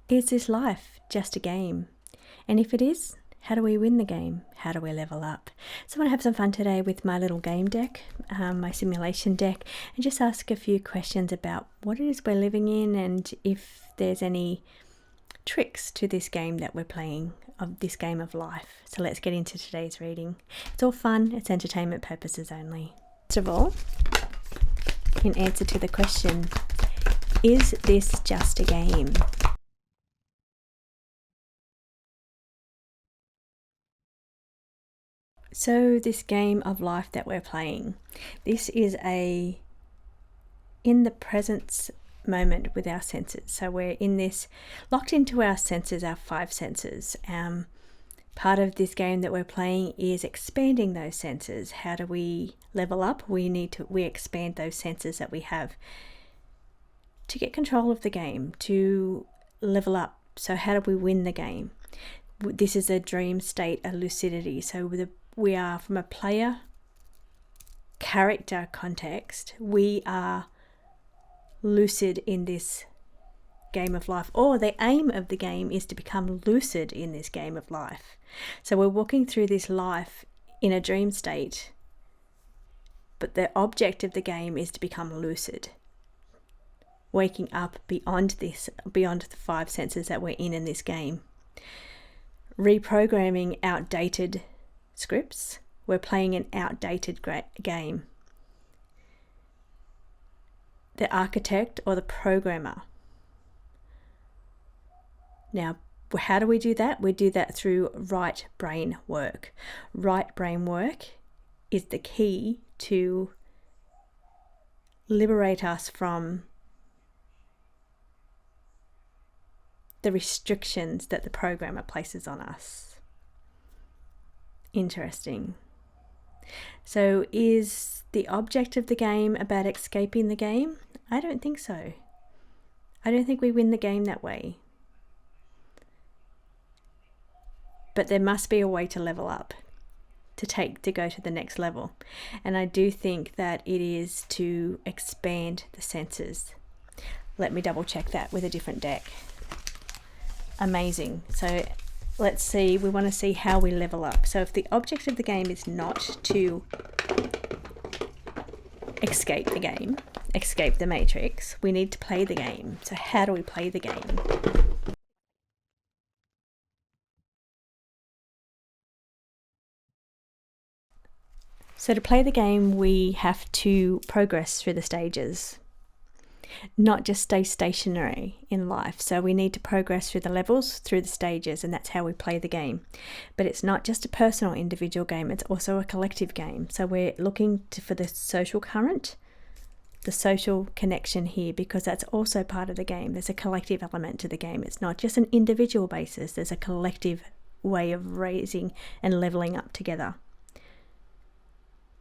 Is this life just a game? And if it is, how do we win the game? How do we level up? So I want to have some fun today with my little game deck, my simulation deck, and just ask a few questions about what it is we're living in and if there's any tricks to this game that we're playing, of this game of life. So let's get into today's reading. It's all fun, it's entertainment purposes only. First of all, in answer to the question, is this just a game? So this game of life that we're playing, this is in the present moment with our senses. So we're in this, locked into our senses, our five senses. Part of this game that we're playing is expanding those senses. How do we level up? We expand those senses that we have to get control of the game, to level up. So how do we win the game? This is a dream state, a lucidity. So we are, from a player character context, we are lucid in this game of life, or the aim of the game is to become lucid in this game of life. So we're walking through this life in a dream state, but the object of the game is to become lucid, waking up beyond the five senses that we're in this game, reprogramming outdated scripts. We're playing an outdated game. The architect or the programmer. Now, how do we do that? We do that through right brain work. Right brain work is the key to liberate us from the restrictions that the programmer places on us. Interesting. So is the object of the game about escaping the game? I don't think so. I don't think we win the game that way. But there must be a way to level up, to go to the next level. And I do think that it is to expand the senses. Let me double check that with a different deck. Amazing. So let's see, we want to see how we level up. So if the object of the game is not to escape the game, escape the matrix, we need to play the game. So how do we play the game? So to play the game, we have to progress through the stages, not just stay stationary in life. So we need to progress through the levels, through the stages, and that's how we play the game. But it's not just a personal individual game, it's also a collective game. So we're looking for the social current, the social connection here, because that's also part of the game. There's a collective element to the game. It's not just an individual basis, there's a collective way of raising and leveling up together.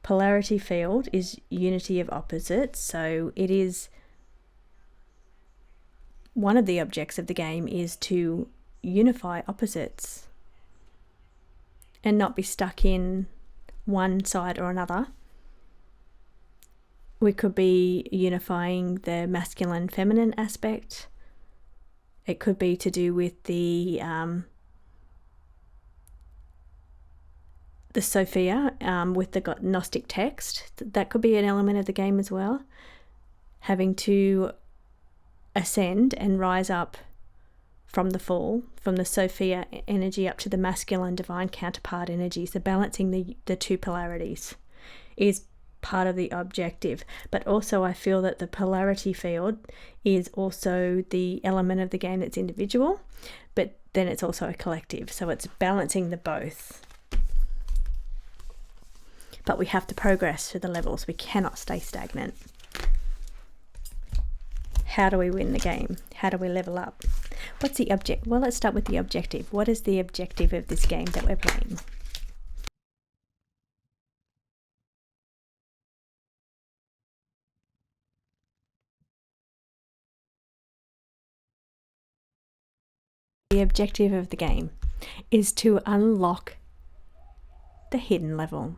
Polarity field is unity of opposites, so it is one of the objects of the game is to unify opposites and not be stuck in one side or another. We could be unifying the masculine feminine aspect. It could be to do with the Sophia with the Gnostic text. That could be an element of the game as well. Having to ascend and rise up from the fall, from the Sophia energy up to the masculine divine counterpart energy. So balancing the two polarities is part of the objective. But also I feel that the polarity field is also the element of the game that's individual, but then it's also a collective. So it's balancing the both. But we have to progress through the levels. We cannot stay stagnant. How do we win the game? How do we level up? What's the object? Well, let's start with the objective. What is the objective of this game that we're playing? The objective of the game is to unlock the hidden level.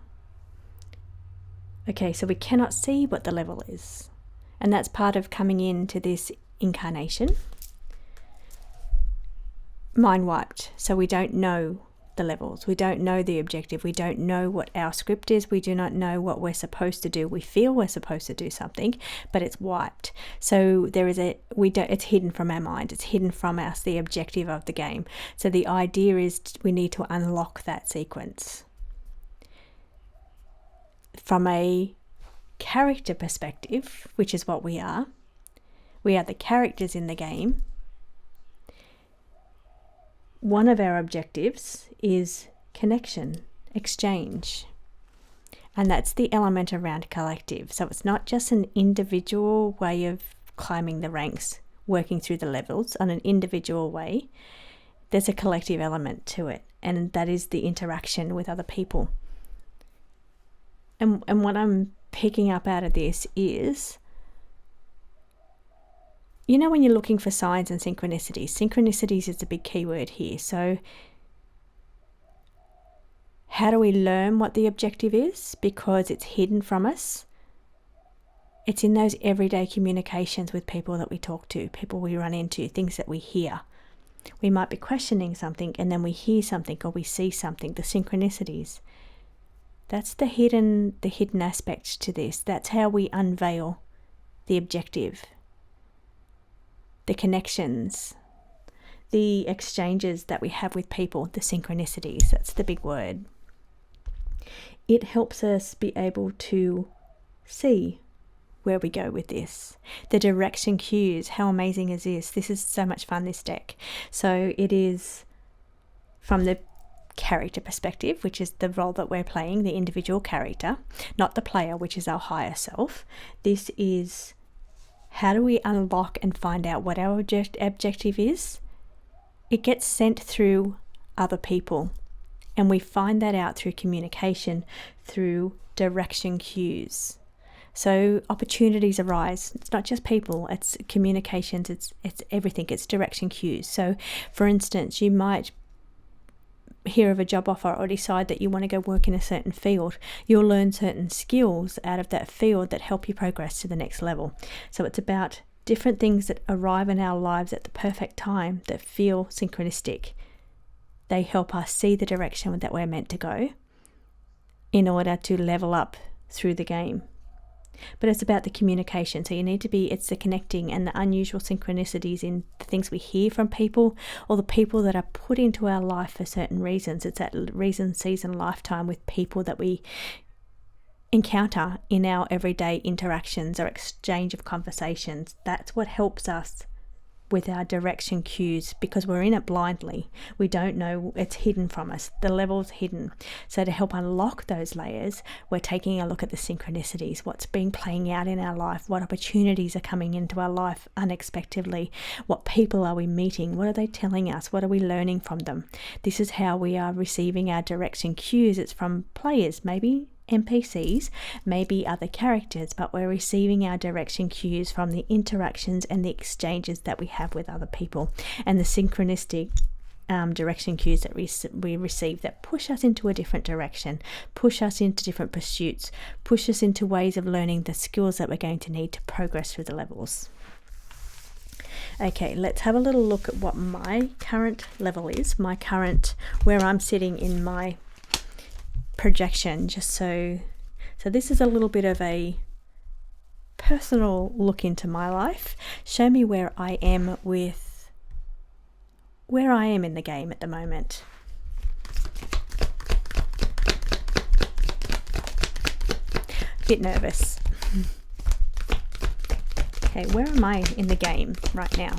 Okay, so we cannot see what the level is. And that's part of coming into this incarnation. mind wiped. So we don't know the levels. We don't know the objective. We don't know what our script is. We do not know what we're supposed to do. We feel we're supposed to do something, but it's wiped. So it's hidden from our mind. It's hidden from us, the objective of the game. So the idea is we need to unlock that sequence. From a character perspective, which is what we are the characters in the game. One of our objectives is connection, exchange, and that's the element around collective. So it's not just an individual way of climbing the ranks, working through the levels on an individual way. There's a collective element to it, and that is the interaction with other people. And what I'm picking up out of this is, you know, when you're looking for signs and synchronicities is a big keyword here. So how do we learn what the objective is? Because it's hidden from us. It's in those everyday communications with people that we talk to, people we run into, things that we hear. We might be questioning something and then we hear something or we see something, the synchronicities. That's the hidden aspect to this. That's how we unveil the objective. The connections, the exchanges that we have with people, the synchronicities, that's the big word. It helps us be able to see where we go with this. The direction cues, how amazing is this? This is so much fun, this deck. So it is from the character perspective, which is the role that we're playing, the individual character, not the player, which is our higher self. This is how do we unlock and find out what our objective is? It gets sent through other people, and we find that out through communication, through direction cues. So opportunities arise. It's not just people, it's communications, it's everything, it's direction cues. So for instance, you might hear of a job offer or decide that you want to go work in a certain field. You'll learn certain skills out of that field that help you progress to the next level. So it's about different things that arrive in our lives at the perfect time that feel synchronistic. They help us see the direction that we're meant to go in order to level up through the game. But it's about the communication. So it's the connecting and the unusual synchronicities in the things we hear from people or the people that are put into our life for certain reasons. It's that reason, season, lifetime with people that we encounter in our everyday interactions or exchange of conversations. That's what helps us with our direction cues, because we're in it blindly. We don't know, it's hidden from us. The level's hidden. So to help unlock those layers, we're taking a look at the synchronicities, what's been playing out in our life, what opportunities are coming into our life unexpectedly, what people are we meeting, what are they telling us, what are we learning from them. This is how we are receiving our direction cues. It's from players, maybe NPCs, maybe other characters, but we're receiving our direction cues from the interactions and the exchanges that we have with other people, and the synchronistic direction cues that we receive that push us into a different direction, push us into different pursuits, push us into ways of learning the skills that we're going to need to progress through the levels. Okay, let's have a little look at what my current level is, where I'm sitting in my projection, just so this is a little bit of a personal look into my life. Show me where I am in the game at the moment. Bit nervous. Okay, where am I in the game right now?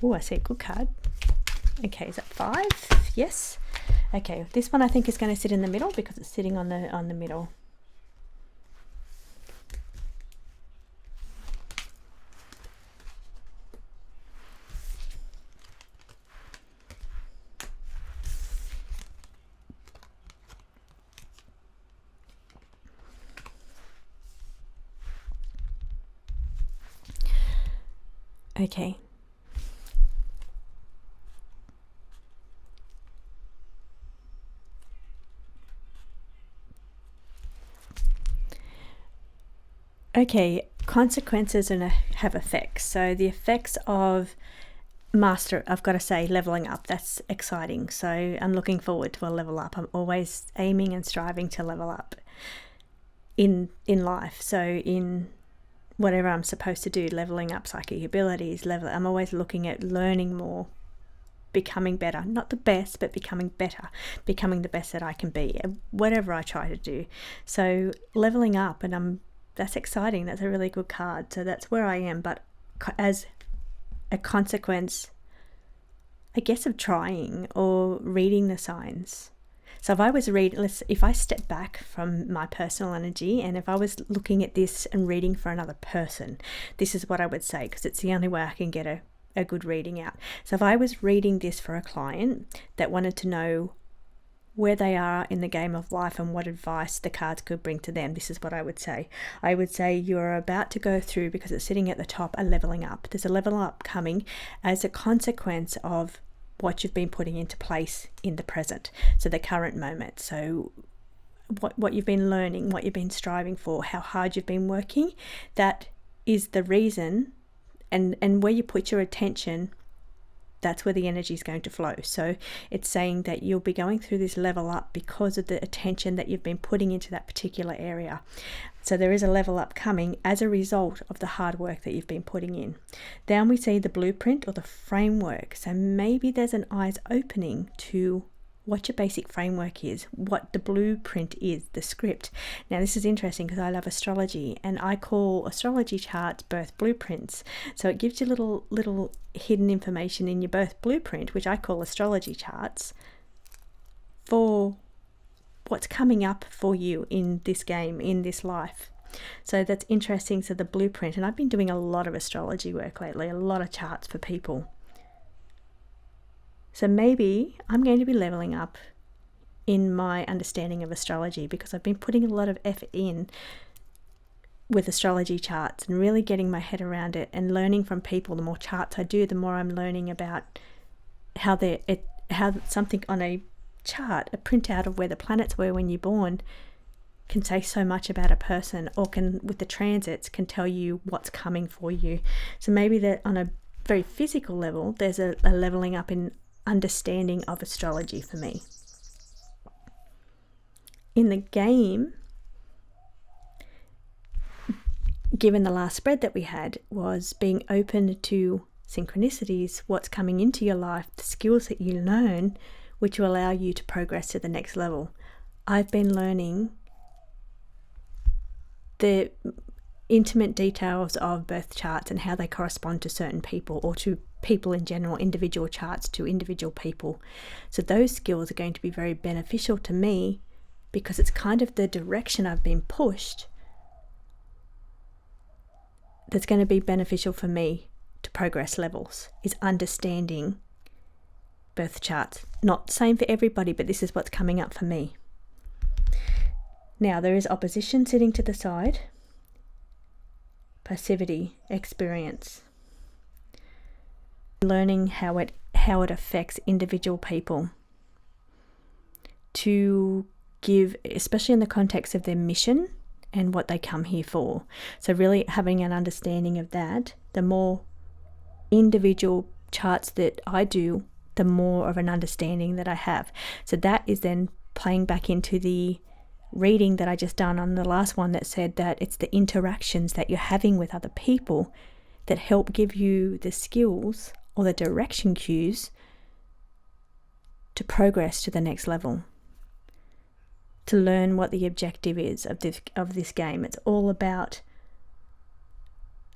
Oh, I see a good card. Okay, is that 5? Yes. Okay, this one I think is going to sit in the middle because it's sitting on the middle. Okay. Okay, consequences and have effects. So the effects of I've got to say, leveling up, that's exciting. So I'm looking forward to a level up. I'm always aiming and striving to level up in life. So in whatever I'm supposed to do, leveling up psychic abilities, I'm always looking at learning more, becoming better, not the best, but becoming better, becoming the best that I can be, whatever I try to do. So leveling up, and that's exciting. That's a really good card. So that's where I am. But as a consequence, I guess, of trying or reading the signs. So if I step back from my personal energy, and if I was looking at this and reading for another person, this is what I would say, because it's the only way I can get a good reading out. So if I was reading this for a client that wanted to know where they are in the game of life and what advice the cards could bring to them, this is what I would say. I would say you're about to go through, because it's sitting at the top, a leveling up. There's a level up coming as a consequence of what you've been putting into place in the present, so the current moment. So what you've been learning, what you've been striving for, how hard you've been working, that is the reason, and where you put your attention, that's where the energy is going to flow. So it's saying that you'll be going through this level up because of the attention that you've been putting into that particular area. So there is a level up coming as a result of the hard work that you've been putting in. Then we see the blueprint or the framework. So maybe there's an eyes opening to what your basic framework is, what the blueprint is, the script. Now this is interesting because I love astrology, and I call astrology charts birth blueprints. So it gives you little hidden information in your birth blueprint, which I call astrology charts, for what's coming up for you in this game, in this life. So that's interesting. So the blueprint, and I've been doing a lot of astrology work lately, a lot of charts for people. So maybe I'm going to be leveling up in my understanding of astrology, because I've been putting a lot of effort in with astrology charts and really getting my head around it and learning from people. The more charts I do, the more I'm learning about how something on a chart, a printout of where the planets were when you're born, can say so much about a person, or with the transits, can tell you what's coming for you. So maybe that on a very physical level, there's a leveling up in understanding of astrology for me. In the game, given the last spread that we had, was being open to synchronicities, what's coming into your life, the skills that you learn, which will allow you to progress to the next level. I've been learning the intimate details of birth charts and how they correspond to certain people, or to people in general, individual charts to individual people. So those skills are going to be very beneficial to me, because it's kind of the direction I've been pushed that's going to be beneficial for me to progress levels, is understanding birth charts. Not the same for everybody, but this is what's coming up for me. Now there is opposition sitting to the side, passivity, experience, learning how it affects individual people, to give, especially in the context of their mission and what they come here for. So really having an understanding of that, the more individual charts that I do, the more of an understanding that I have. So that is then playing back into the reading that I just done on the last one, that said that it's the interactions that you're having with other people that help give you the skills or the direction cues to progress to the next level, to learn what the objective is of this game. It's all about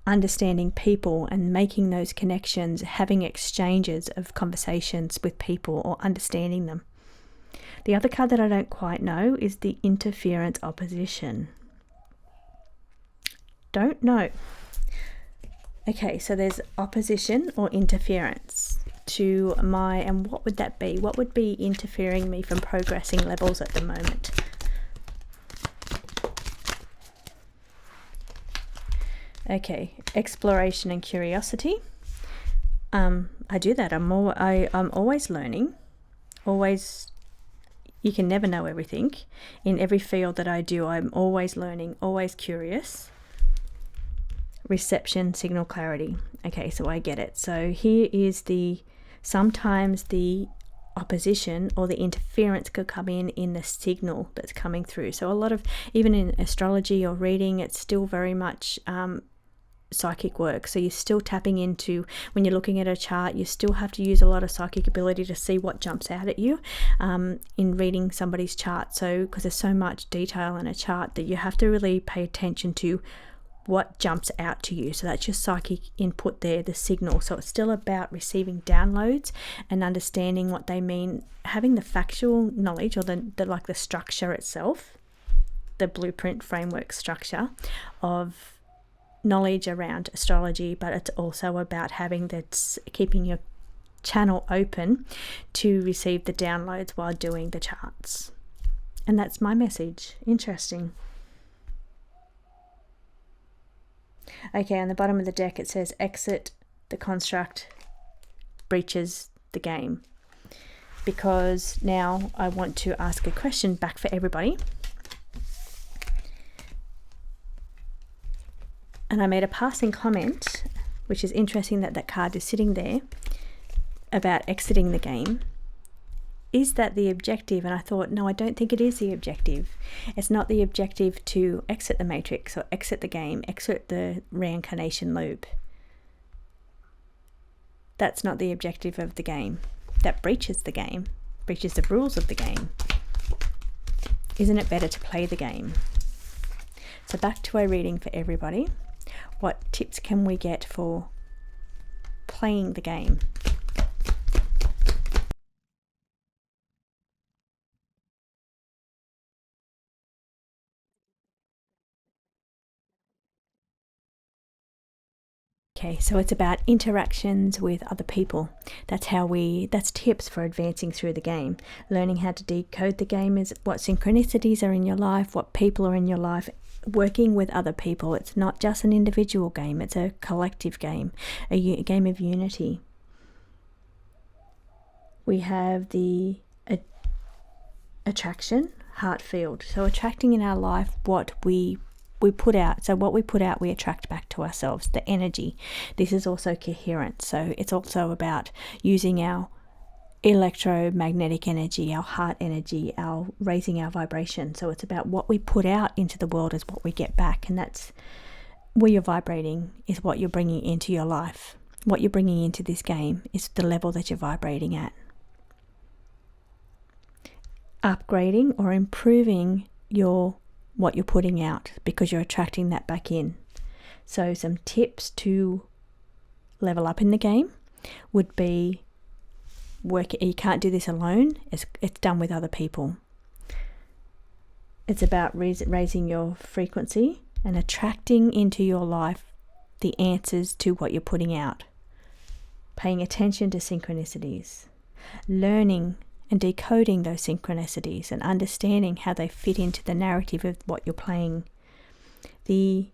understanding people and making those connections, having exchanges of conversations with people, or understanding them. The other card that I don't quite know is the interference opposition. Don't know. Okay, so there's opposition or interference to and what would that be? What would be interfering me from progressing levels at the moment? Okay, exploration and curiosity. I do that. I'm always learning. Always. You can never know everything. In every field that I do, I'm always learning, always curious. reception, signal clarity. Okay, so I get it. So here is sometimes the opposition or the interference could come in the signal that's coming through. So a lot of, even in astrology or reading, it's still very much psychic work. So you're still tapping into, when you're looking at a chart, you still have to use a lot of psychic ability to see what jumps out at you in reading somebody's chart. So because there's so much detail in a chart that you have to really pay attention to what jumps out to you. So that's your psychic input there, the signal. So it's still about receiving downloads and understanding what they mean, having the factual knowledge or the structure itself, the blueprint framework structure of knowledge around astrology, but it's also about keeping your channel open to receive the downloads while doing the charts. And that's my message. Interesting. Okay, on the bottom of the deck it says exit the construct, breaches the game. Because now I want to ask a question back for everybody. And I made a passing comment, which is interesting that card is sitting there, about exiting the game. Is that the objective? And I thought, no, I don't think it is the objective. It's not the objective to exit the matrix or exit the game, exit the reincarnation loop. That's not the objective of the game. That breaches the game, breaches the rules of the game. Isn't it better to play the game? So back to a reading for everybody. What tips can we get for playing the game? Okay, so it's about interactions with other people. That's tips for advancing through the game. Learning how to decode the game is what synchronicities are in your life, what people are in your life, working with other people. It's not just an individual game, it's a collective game, a game of unity. We have the attraction, heart field. So attracting in our life what we put out. So what we put out, we attract back to ourselves, the energy. This is also coherent. So it's also about using our electromagnetic energy, our heart energy, our raising our vibration. So it's about what we put out into the world is what we get back. And that's where you're vibrating is what you're bringing into your life. What you're bringing into this game is the level that you're vibrating at. Upgrading or improving what you're putting out because you're attracting that back in. So some tips to level up in the game would be you can't do this alone. It's done with other people. It's about raising your frequency and attracting into your life the answers to what you're putting out. Paying attention to synchronicities. Learning and decoding those synchronicities and understanding how they fit into the narrative of what you're playing. The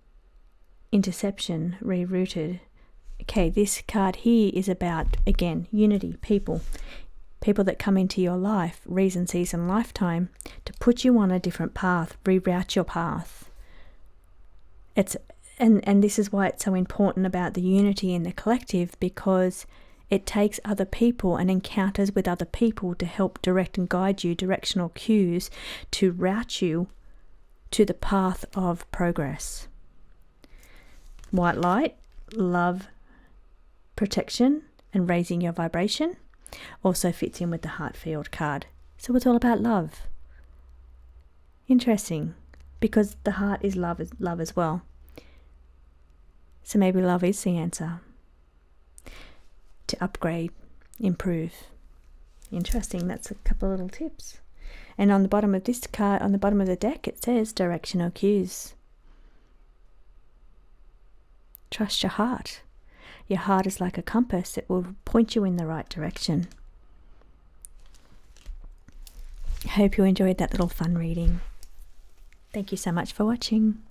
interception, rerouted. Okay, this card here is about, again, unity, people that come into your life, reason, season, lifetime, to put you on a different path, reroute your path. And this is why it's so important about the unity in the collective, because it takes other people and encounters with other people to help direct and guide you, directional cues to route you to the path of progress. White light, love, protection, and raising your vibration also fits in with the heart field card. So it's all about love. Interesting, because the heart is love as well. So maybe love is the answer. To upgrade, improve. Interesting. That's a couple of little tips. And on the bottom of this card, on the bottom of the deck, it says directional cues. Trust your heart. Your heart is like a compass. It will point you in the right direction. I hope you enjoyed that little fun reading. Thank you so much for watching.